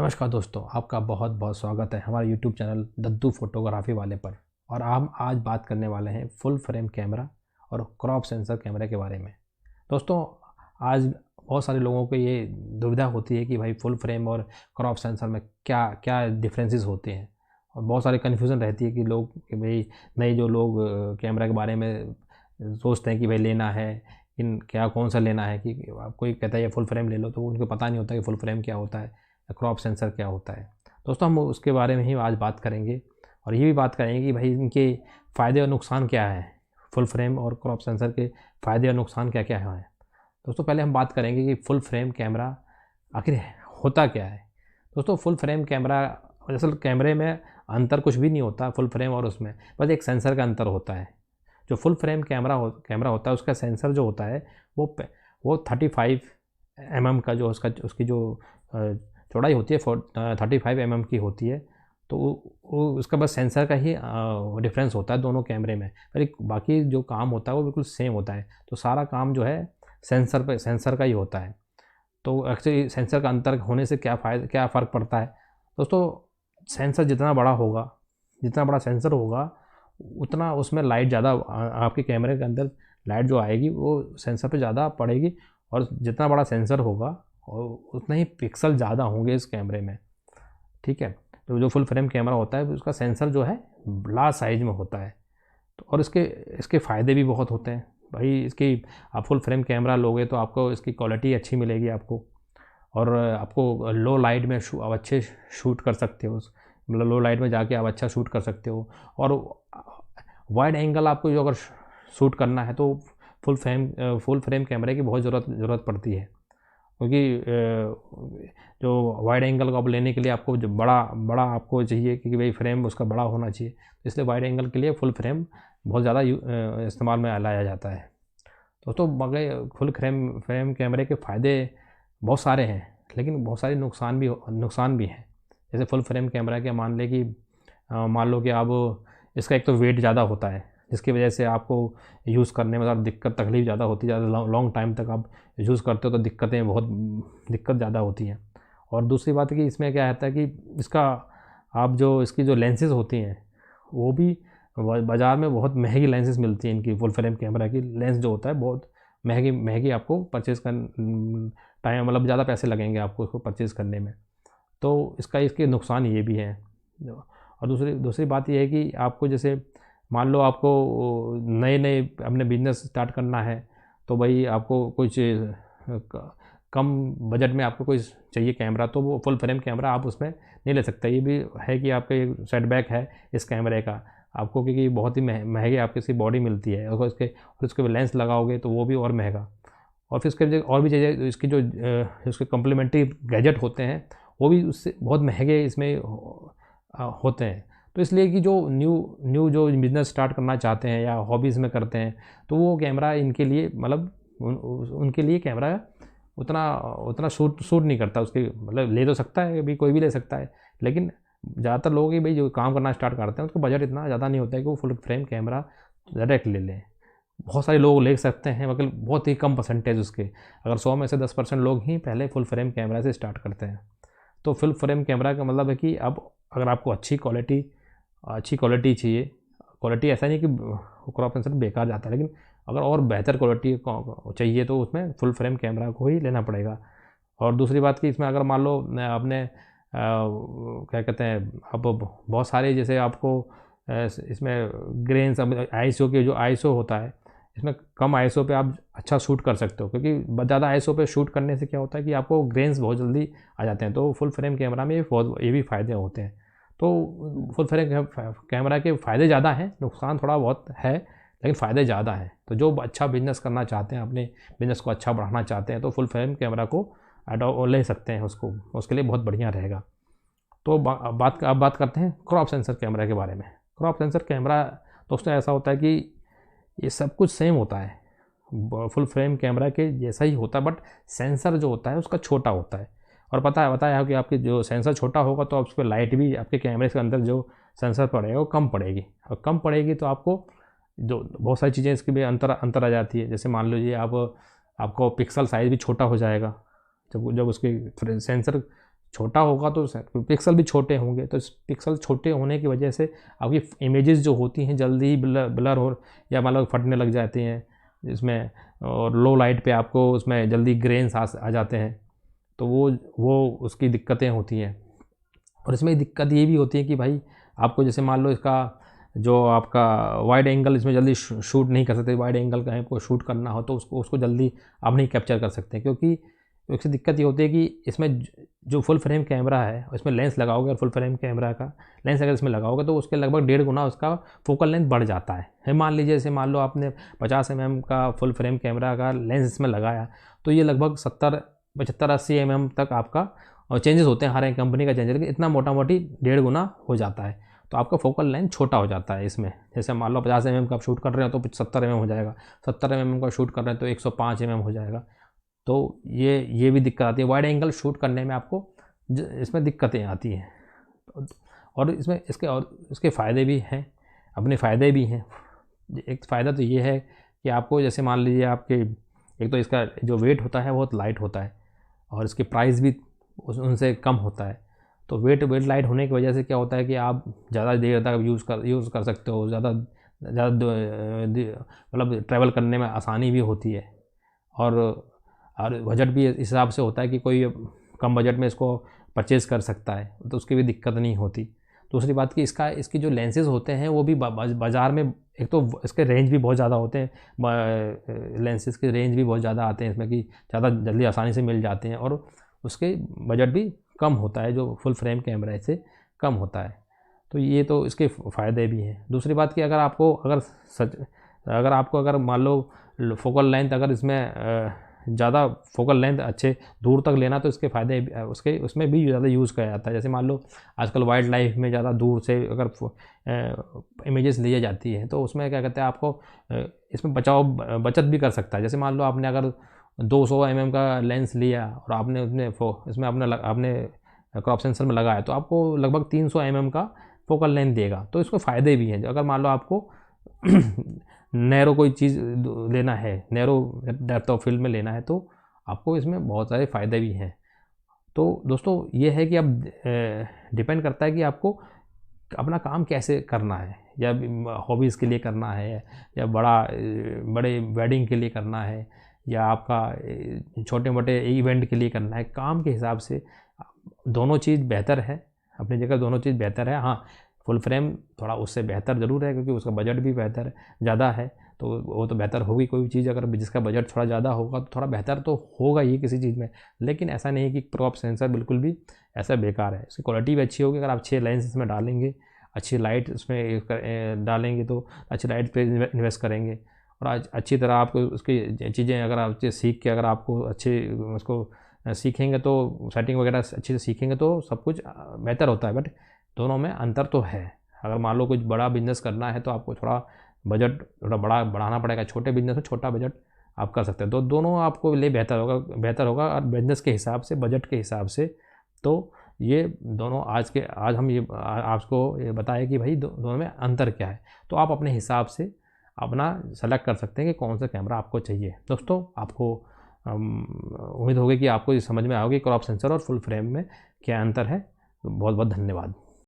नमस्कार दोस्तों, आपका बहुत बहुत स्वागत है हमारे YouTube चैनल दद्दू फोटोग्राफी वाले पर। और हम आज बात करने वाले हैं फुल फ्रेम कैमरा और क्रॉप सेंसर कैमरे के बारे में। दोस्तों, आज बहुत सारे लोगों को ये दुविधा होती है कि भाई फुल फ्रेम और क्रॉप सेंसर में क्या क्या डिफरेंसेस होते हैं, और बहुत सारी कन्फ्यूज़न रहती है कि भाई नए जो लोग कैमरा के बारे में सोचते हैं कि भाई लेना है, इन क्या कौन सा लेना है। कि कोई कहता है ये फुल फ्रेम ले लो, तो उनको पता नहीं होता कि फुल फ्रेम क्या होता है, क्रॉप सेंसर क्या होता है। दोस्तों, हम उसके बारे में ही आज बात करेंगे और ये भी बात करेंगे कि भाई इनके फ़ायदे और नुकसान क्या है, फुल फ्रेम और क्रॉप सेंसर के फ़ायदे और नुकसान क्या क्या हैं। दोस्तों, पहले हम बात करेंगे कि फुल फ्रेम कैमरा आखिर होता क्या है। दोस्तों, फुल फ्रेम कैमरा, असल कैमरे में अंतर कुछ भी नहीं होता फुल फ्रेम और उसमें, बस एक सेंसर का अंतर होता है। जो फुल फ्रेम कैमरा होता है, उसका सेंसर जो होता है वो 35 mm का जो उसकी जो चौड़ाई होती है 35 mm की होती है। तो वो उसका बस सेंसर का ही डिफरेंस होता है दोनों कैमरे में, पर बाकी जो काम होता है वो बिल्कुल सेम होता है। तो सारा काम जो है सेंसर का ही होता है। तो एक्चुअली सेंसर का अंतर होने से क्या फ़र्क पड़ता है। दोस्तों, सेंसर जितना बड़ा सेंसर होगा, उतना उसमें लाइट ज़्यादा, आपके कैमरे के अंदर लाइट जो आएगी वो सेंसर पे ज़्यादा पड़ेगी। और जितना बड़ा सेंसर होगा और उतना ही पिक्सल ज़्यादा होंगे इस कैमरे में। ठीक है, तो जो फुल फ्रेम कैमरा होता है उसका सेंसर जो है लार्ज साइज में होता है। तो और इसके फ़ायदे भी बहुत होते हैं भाई। इसकी आप फुल फ्रेम कैमरा लोगे तो आपको इसकी क्वालिटी अच्छी मिलेगी आपको, और आपको लो लाइट में आप अच्छे शूट कर सकते हो। मतलब लो लाइट में जाके आप अच्छा शूट कर सकते हो। और वाइड एंगल आपको जो अगर शूट करना है तो फुल फ्रेम कैमरे की बहुत ज़रूरत पड़ती है, क्योंकि जो वाइड एंगल को आप लेने के लिए आपको जो बड़ा आपको चाहिए कि भाई फ्रेम उसका बड़ा होना चाहिए। इसलिए वाइड एंगल के लिए फुल फ्रेम बहुत ज़्यादा इस्तेमाल में लाया जाता है। दोस्तों, मगर फुल फ्रेम कैमरे के फ़ायदे बहुत सारे हैं, लेकिन बहुत सारे नुकसान भी हैं। जैसे फुल फ्रेम कैमरा के मान लो कि आप इसका एक तो वेट ज़्यादा होता है, जिसकी वजह से आपको यूज़ करने में ज़्यादा तकलीफ़ ज़्यादा होती है। ज़्यादा लॉन्ग टाइम तक आप यूज़ करते हो तो दिक्कत ज़्यादा होती हैं। और दूसरी बात है कि इसमें क्या रहता है कि इसकी जो लेंसेज़ होती हैं वो भी बाज़ार में बहुत महंगी लेंसेज़ मिलती हैं। इनकी फुल फ्रेम कैमरा की लेंस जो होता है बहुत महंगी आपको परचेज़ टाइम, मतलब ज़्यादा पैसे लगेंगे आपको उसको परचेज़ करने में। तो इसके नुकसान ये भी हैं। और दूसरी बात ये है कि आपको जैसे मान लो आपको नए अपने बिज़नेस स्टार्ट करना है, तो भाई आपको कुछ कम बजट में आपको कोई चाहिए कैमरा, तो वो फुल फ्रेम कैमरा आप उसमें नहीं ले सकते। ये भी है कि आपका एक सेटबैक है इस कैमरे का आपको, क्योंकि बहुत ही महंगे आपकी इसकी बॉडी मिलती है। और उसके लेंस लगाओगे तो वो भी और महंगा। और फिर इसके और भी चीज़ें, इसके कम्प्लीमेंट्री गैजेट होते हैं वो भी उससे बहुत महंगे इसमें होते हैं। तो इसलिए कि जो न्यू जो बिज़नेस स्टार्ट करना चाहते हैं या हॉबीज़ में करते हैं, तो वो कैमरा इनके लिए, मतलब उनके लिए कैमरा उतना सूट नहीं करता। उसके मतलब ले तो सकता है, अभी कोई भी ले सकता है, लेकिन ज़्यादातर लोग ही भाई जो काम करना स्टार्ट करते हैं उसका बजट इतना ज़्यादा नहीं होता है कि वो फुल फ्रेम कैमरा डायरेक्ट ले लें। बहुत सारे लोग ले सकते हैं, मगर बहुत ही कम परसेंटेज उसके, अगर 100 में से 10% लोग ही पहले फुल फ्रेम कैमरा से स्टार्ट करते हैं। तो फुल फ्रेम कैमरा का मतलब है कि अब अगर आपको अच्छी क्वालिटी चाहिए, क्वालिटी ऐसा नहीं कि क्रॉप सेंसर बेकार जाता है, लेकिन अगर और बेहतर क्वालिटी चाहिए तो उसमें फुल फ्रेम कैमरा को ही लेना पड़ेगा। और दूसरी बात कि इसमें अगर मान लो आपने क्या कहते हैं, अब बहुत सारे जैसे आपको इसमें ग्रेन्स, आईएसओ के जो आईएसओ होता है, इसमें कम आईएसओ पे आप अच्छा शूट कर सकते हो, क्योंकि ज़्यादा आईएसओ पे शूट करने से क्या होता है कि आपको ग्रेन्स बहुत जल्दी आ जाते हैं। तो फुल फ्रेम कैमरा में ये भी फ़ायदे होते हैं। तो फुल फ्रेम कैमरा के फ़ायदे ज़्यादा हैं, नुकसान थोड़ा बहुत है, लेकिन फ़ायदे ज़्यादा हैं। तो जो अच्छा बिज़नेस करना चाहते हैं, अपने बिज़नेस को अच्छा बढ़ाना चाहते हैं, तो फुल फ्रेम कैमरा को ले सकते हैं, उसके लिए बहुत बढ़िया रहेगा। तो अब बात करते हैं क्रॉप सेंसर कैमरा के बारे में। क्रॉप सेंसर कैमरा दोस्तों ऐसा होता है कि ये सब कुछ सेम होता है, फुल फ्रेम कैमरा के जैसा ही होता है, बट सेंसर जो होता है उसका छोटा होता है। और बताया है कि आपकी जो सेंसर छोटा होगा तो उस पर लाइट भी आपके कैमरे के अंदर जो सेंसर पड़ेगा वो कम पड़ेगी, और कम पड़ेगी तो आपको जो बहुत सारी चीज़ें इसकी भी अंतर आ जाती है। जैसे मान लीजिए आपको पिक्सल साइज़ भी छोटा हो जाएगा जब उसके सेंसर छोटा होगा तो पिक्सल भी छोटे होंगे, तो पिक्सल छोटे होने की वजह से आपकी इमेजेस जो होती हैं जल्दी ही ब्लर हो या मतलब फटने लग जाती हैं इसमें, और लो लाइट पे आपको उसमें जल्दी ग्रेन्स आ जाते हैं, तो वो उसकी दिक्कतें होती हैं। और इसमें दिक्कत ये भी होती है कि भाई आपको जैसे मान लो इसका जो आपका वाइड एंगल इसमें जल्दी शूट नहीं कर सकते, वाइड एंगल का आपको शूट करना हो तो उसको जल्दी आप नहीं कैप्चर कर सकते, क्योंकि इससे दिक्कत ये होती है कि इसमें जो फुल फ्रेम कैमरा है इसमें लेंस लगाओगे, और फुल फ्रेम कैमरा का लेंस अगर इसमें लगाओगे तो उसके लगभग 1.5 गुना उसका फोकल लेंथ बढ़ जाता है। मान लीजिए जैसे मान लो आपने 50 mm का फुल फ्रेम कैमरा का लेंस इसमें लगाया, तो ये लगभग 70-75-80 mm तक आपका चेंजेस होते हैं, हर एक कंपनी का चेंजेस, लेकिन इतना मोटा मोटी 1.5 गुना हो जाता है, तो आपका फोकल लेंथ छोटा हो जाता है इसमें। जैसे मान लो 50 mm का आप शूट कर रहे हो तो 70 mm हो जाएगा, 70 mm का शूट कर रहे हैं तो 105 mm हो जाएगा। तो ये भी दिक्कत आती है, वाइड एंगल शूट करने में आपको इसमें दिक्कतें आती हैं। और इसमें इसके फ़ायदे भी हैं, अपने फ़ायदे भी हैं। एक फ़ायदा तो ये है कि आपको जैसे मान लीजिए आपके एक तो इसका जो वेट होता है बहुत लाइट होता है, और इसकी प्राइस भी उनसे कम होता है। तो वेट लाइट होने की वजह से क्या होता है कि आप ज़्यादा देर तक यूज़ कर सकते हो, ज़्यादा मतलब ट्रैवल करने में आसानी भी होती है, और बजट भी इस हिसाब से होता है कि कोई कम बजट में इसको परचेज़ कर सकता है, तो उसकी भी दिक्कत नहीं होती। दूसरी बात कि इसकी जो लेंसेज होते हैं वो भी बाज़ार में, एक तो इसके रेंज भी बहुत ज़्यादा होते हैं, लेंसेज के रेंज भी बहुत ज़्यादा आते हैं इसमें कि ज़्यादा जल्दी आसानी से मिल जाते हैं, और उसके बजट भी कम होता है जो फुल फ्रेम कैमरा से कम होता है। तो ये तो इसके फ़ायदे भी हैं। दूसरी बात कि अगर आपको मान लो फोकल लेंथ अगर इसमें ज़्यादा फोकल लेंथ अच्छे दूर तक लेना, तो इसके फ़ायदे उसमें भी ज़्यादा यूज़ किया जाता है। जैसे मान लो आजकल वाइल्ड लाइफ में ज़्यादा दूर से अगर इमेजेस ली जाती है तो उसमें क्या कहते हैं आपको इसमें बचत भी कर सकता है। जैसे मान लो आपने अगर 200 mm का लेंस लिया और आपने इसमें आपने क्रॉप सेंसर में लगाया, तो आपको लगभग 300 mm का फोकल लेंथ देगा। तो इसको फ़ायदे भी हैं। अगर मान लो आपको नैरो कोई चीज़ लेना है, नैरो डेप्थ ऑफ फील्ड में लेना है, तो आपको इसमें बहुत सारे फ़ायदे भी हैं। तो दोस्तों ये है कि अब डिपेंड करता है कि आपको अपना काम कैसे करना है, या हॉबीज़ के लिए करना है, या बड़े वेडिंग के लिए करना है, या आपका छोटे मोटे इवेंट के लिए करना है। काम के हिसाब से दोनों चीज़ बेहतर है, अपनी जगह दोनों चीज़ बेहतर है। हाँ, फुल फ्रेम थोड़ा उससे बेहतर ज़रूर है, क्योंकि उसका बजट भी बेहतर ज़्यादा है, तो वो तो बेहतर होगी कोई चीज़। अगर जिसका बजट थोड़ा ज़्यादा होगा तो थोड़ा बेहतर तो होगा ही किसी चीज़ में, लेकिन ऐसा नहीं है कि क्रॉप सेंसर बिल्कुल भी ऐसा बेकार है। इसकी क्वालिटी भी अच्छी होगी। अगर आप अच्छे लेंस इसमें डालेंगे, अच्छी लाइट इसमें डालेंगे, तो अच्छी लाइट पे इन्वेस्ट करेंगे, और आज अच्छी तरह आपको उसकी चीज़ें अगर आप सीख के अगर आपको अच्छे उसको सीखेंगे, तो सेटिंग वगैरह अच्छे से सीखेंगे तो सब कुछ बेहतर होता है। बट दोनों में अंतर तो है। अगर मान लो कुछ बड़ा बिज़नेस करना है तो आपको थोड़ा बजट बड़ा बढ़ाना पड़ेगा। छोटे बिज़नेस में छोटा बजट आप कर सकते हैं, तो दोनों आपको लिए बेहतर होगा और बिज़नेस के हिसाब से, बजट के हिसाब से। तो ये दोनों आज हम ये आपको ये बताया कि भाई दोनों में अंतर क्या है, तो आप अपने हिसाब से अपना सेलेक्ट कर सकते हैं कि कौन सा कैमरा आपको चाहिए। दोस्तों आपको उम्मीद होगी कि आपको ये समझ में आओगे क्रॉप सेंसर और फुल फ्रेम में क्या अंतर है। बहुत बहुत धन्यवाद।